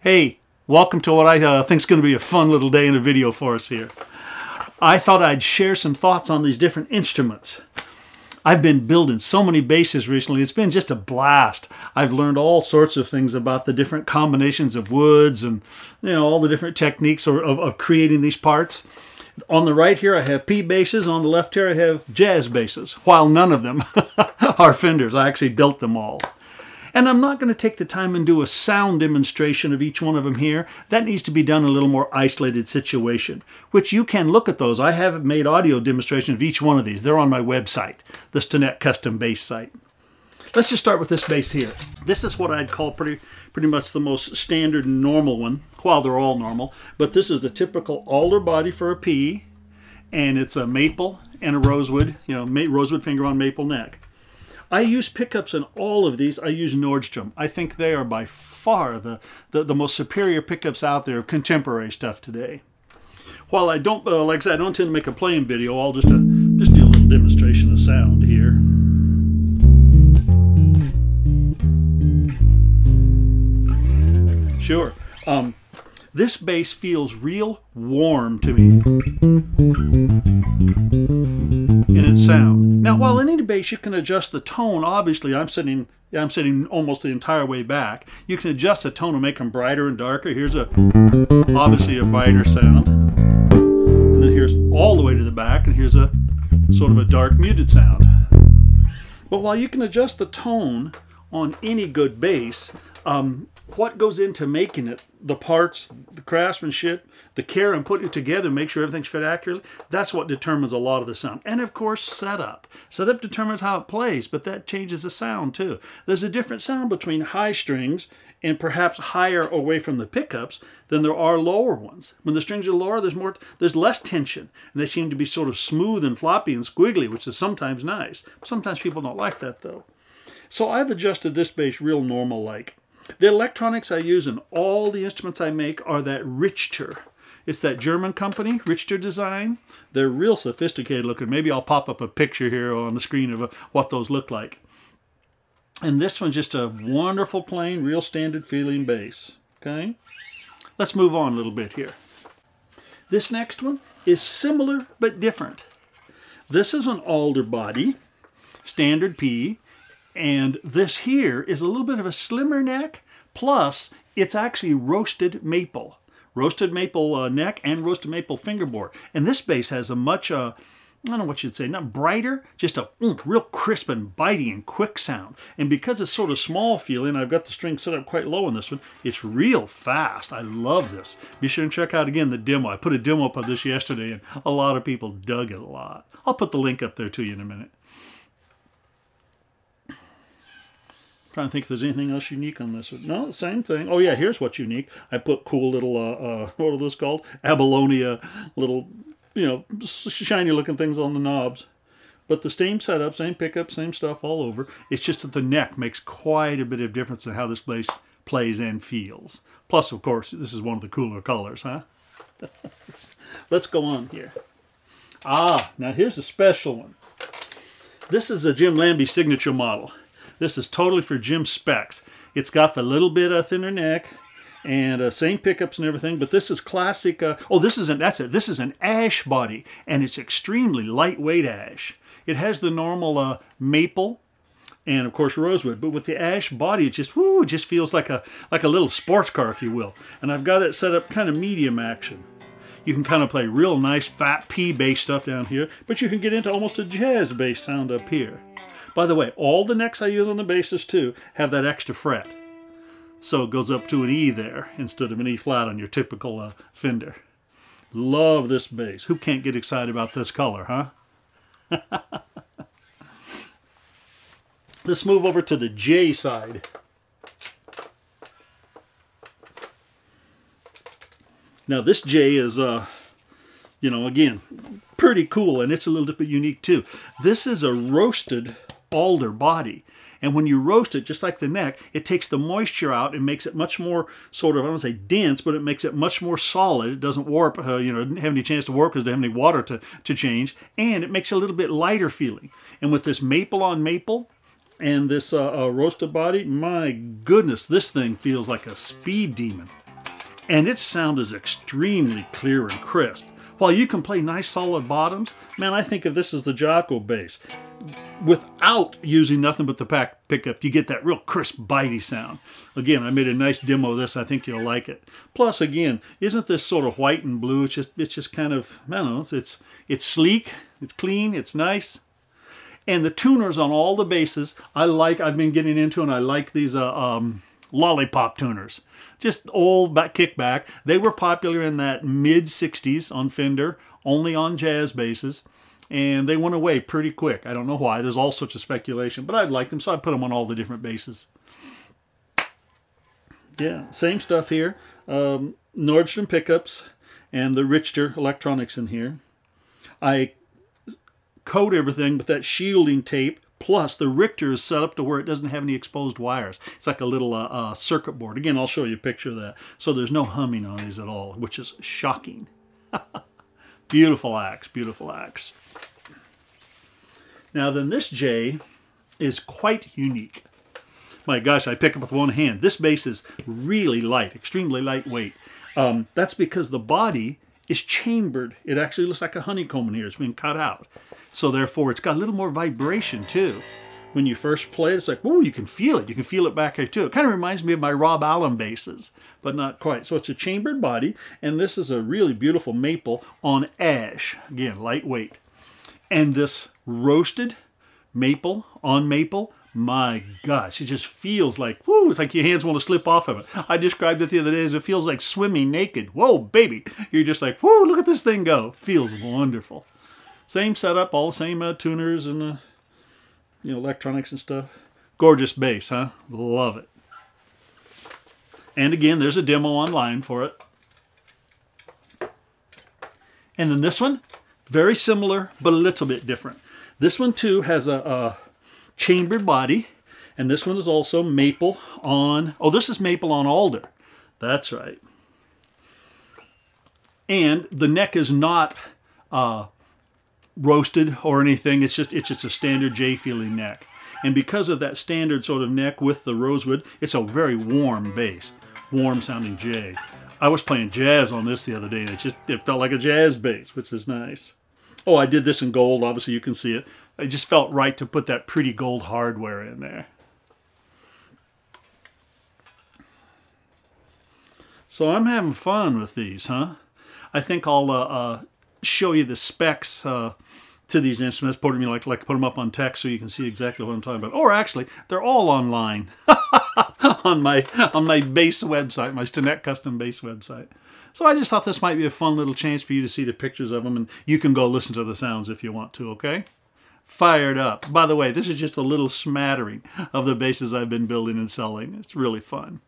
Hey, welcome to what I think is going to be a fun little day in a video for us here. I thought I'd share some thoughts on these different instruments. I've been building so many basses recently. It's been just a blast. I've learned all sorts of things about the different combinations of woods and all the different techniques of creating these parts. On the right here I have P basses. On the left here I have jazz basses. While none of them are Fenders, I actually built them all. And I'm not going to take the time and do a sound demonstration of each one of them here. That needs to be done in a little more isolated situation, which you can look at those. I have made audio demonstrations of each one of these. They're on my website, the Stinnett custom bass site. Let's just start with this bass here. This is what I'd call pretty much the most standard and normal one. Well, they're all normal, but this is the typical Alder body for a P, and it's a maple and a rosewood, rosewood finger on maple neck. I use pickups in all of these. I use Nordstrom. I think they are by far the most superior pickups out there of contemporary stuff today. While I don't, like I said, I don't tend to make a playing video, I'll just do a little demonstration of sound here. Sure. This bass feels real warm to me in its sound. Now, while in any bass you can adjust the tone, obviously I'm sitting almost the entire way back. You can adjust the tone and make them brighter and darker. Here's obviously a brighter sound. And then here's all the way to the back, and here's a sort of a dark muted sound. But while you can adjust the tone on any good bass, what goes into making it, the parts, the craftsmanship, the care in putting it together, make sure everything's fit accurately, that's what determines a lot of the sound. And of course, setup. Setup determines how it plays, but that changes the sound too. There's a different sound between high strings and perhaps higher away from the pickups than there are lower ones. When the strings are lower, there's less tension, and they seem to be sort of smooth and floppy and squiggly, which is sometimes nice. Sometimes people don't like that though. So I've adjusted this bass real normal-like. The electronics I use in all the instruments I make are that Richter. It's that German company, Richter Design. They're real sophisticated looking. Maybe I'll pop up a picture here on the screen of what those look like. And this one's just a wonderful, plain, real standard feeling bass. Okay? Let's move on a little bit here. This next one is similar but different. This is an Alder body, standard P. And this here is a little bit of a slimmer neck, plus it's actually roasted maple. Roasted maple neck and roasted maple fingerboard. And this bass has a much, I don't know what you'd say, not brighter, just a real crisp and bitey and quick sound. And because it's sort of small feeling, I've got the string set up quite low on this one, it's real fast. I love this. Be sure and check out again the demo. I put a demo up of this yesterday and a lot of people dug it a lot. I'll put the link up there to you in a minute. Trying to think if there's anything else unique on this one. No, same thing. Oh yeah, here's what's unique. I put cool little, what are those called? Abalone little, shiny looking things on the knobs. But the same setup, same pickup, same stuff all over. It's just that the neck makes quite a bit of difference in how this bass plays and feels. Plus, of course, this is one of the cooler colors, huh? Let's go on here. Now here's a special one. This is a Lambie Signature model. This is totally for Jim's specs. It's got the little bit of thinner neck and same pickups and everything, but this is classic. This is an ash body, and it's extremely lightweight ash. It has the normal maple and of course rosewood, but with the ash body, it just feels like a little sports car, if you will. And I've got it set up kind of medium action. You can kind of play real nice fat P bass stuff down here, but you can get into almost a jazz bass sound up here. By the way, all the necks I use on the basses too have that extra fret. So it goes up to an E there instead of an E flat on your typical Fender. Love this bass. Who can't get excited about this color, huh? Let's move over to the J side. Now this J is, again, pretty cool, and it's a little bit unique too. This is a roasted Alder body, and when you roast it, just like the neck, it takes the moisture out and makes it much more sort of, I don't want to say dense, but it makes it much more solid. It doesn't warp, didn't have any chance to warp because it doesn't have any water to change, and it makes it a little bit lighter feeling. And with this maple on maple, And this roasted body, my goodness, this thing feels like a speed demon. And its sound is extremely clear and crisp. While you can play nice solid bottoms, man, I think of this as the Jocko bass. Without using nothing but the pickup, you get that real crisp, bitey sound. Again, I made a nice demo of this. I think you'll like it. Plus, again, isn't this sort of white and blue? It's just kind of, I don't know, it's sleek, it's clean, it's nice. And the tuners on all the basses, I've been getting into, and I like these lollipop tuners. Just old kickback. They were popular in that mid-60s on Fender, only on jazz basses. And they went away pretty quick. I don't know why. There's all sorts of speculation. But I like them, so I put them on all the different basses. Yeah, same stuff here. Nordstrom pickups and the Richter electronics in here. I coat everything with that shielding tape. Plus, the Richter is set up to where it doesn't have any exposed wires. It's like a little circuit board. Again, I'll show you a picture of that. So there's no humming on these at all, which is shocking. Beautiful axe, beautiful axe. Now then, this J is quite unique. My gosh, I pick up with one hand. This bass is really light, extremely lightweight. That's because the body is chambered. It actually looks like a honeycomb in here. It's been cut out. So therefore, it's got a little more vibration too. When you first play it, it's like, whoa, you can feel it. You can feel it back here too. It kind of reminds me of my Rob Allen basses, but not quite. So it's a chambered body, and this is a really beautiful maple on ash. Again, lightweight. And this roasted maple on maple, my gosh, it just feels like, whoo, it's like your hands want to slip off of it. I described it the other day as it feels like swimming naked. Whoa, baby. You're just like, whoo, look at this thing go. Feels wonderful. Same setup, all the same tuners and electronics and stuff. Gorgeous bass, huh? Love it. And again, there's a demo online for it. And then this one, very similar, but a little bit different. This one too has a chambered body, and this one is also maple on, oh, this is maple on Alder. That's right. And the neck is not roasted or anything. It's just a standard J feeling neck. And because of that standard sort of neck with the rosewood, it's a very warm bass. Warm sounding J. I was playing jazz on this the other day, and it felt like a jazz bass, which is nice. Oh, I did this in gold. Obviously, you can see it. It just felt right to put that pretty gold hardware in there. So I'm having fun with these, huh? I think I'll show you the specs to these instruments, put them up on text so you can see exactly what I'm talking about. Or actually, they're all online on my bass website, my Stinnett custom bass website. So I just thought this might be a fun little chance for you to see the pictures of them, and you can go listen to the sounds if you want to, okay? Fired up. By the way, this is just a little smattering of the basses I've been building and selling. It's really fun.